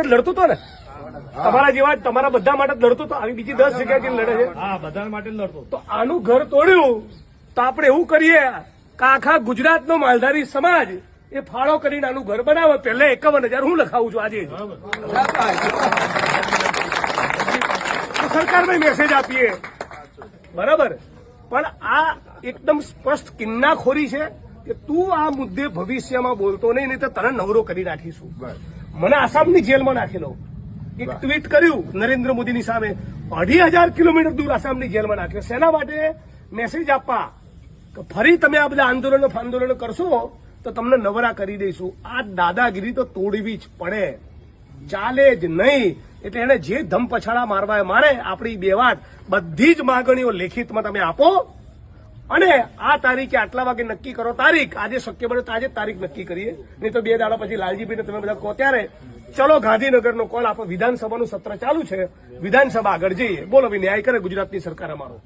લડતો હતો ને તમારા જેવા તમારા બધા માટે લડતો હતો. આવી બીજી 10 જગ્યાએથી લડે છે. હા, બધા માટે લડતો. તો આનું ઘર તોડ્યું તો આપણે એવું કરીએ કે આખા ગુજરાતનો માલધારી સમાજ એ ફાળો કરીને આનું ઘર બનાવે. પહેલા 51,000 હું લખાવું છું આજે સરકારમાં મેસેજ આપીએ, બરાબર. પણ આ એકદમ સ્પષ્ટ કિન્નાખોરી છે કે તું આ મુદ્દે ભવિષ્યમાં બોલતો નહીં તો તને નવરો કરી નાખીશું. મને આસામની જેલમાં નાખેલો એક ટ્વીટ કર્યું નરેન્દ્ર મોદીની સામે, 2,500 કિલોમીટર દૂર આસામની જેલમાં નાખ્યો. શેના માટે? મેસેજ આપવા કે ફરી તમે આ બધા આંદોલનો કરશો તો તમને નવરા કરી દઈશું. આ દાદાગીરી તો તોડવી જ પડે, ચાલે જ નહીં. એટલે એને જે ધમપછાડા મારવા મારે. આપણી બે વાત બધી જ માંગણીઓ લેખિતમાં તમે આપો અને આ તારીખે આટલા વાગે નક્કી કરો તારીખ. આજે શક્ય બને તો આજે તારીખ નક્કી કરીએ, નહીં તો 2 દાડા પછી લાલજીભાઈને તમે બધા કહો ત્યારે ચલો ગાંધીનગરનો કોલ આપો. વિધાનસભાનું સત્ર ચાલુ છે, વિધાનસભા આગળ જઈએ. બોલો ભાઈ, ન્યાય કરે ગુજરાતની સરકાર અમારો.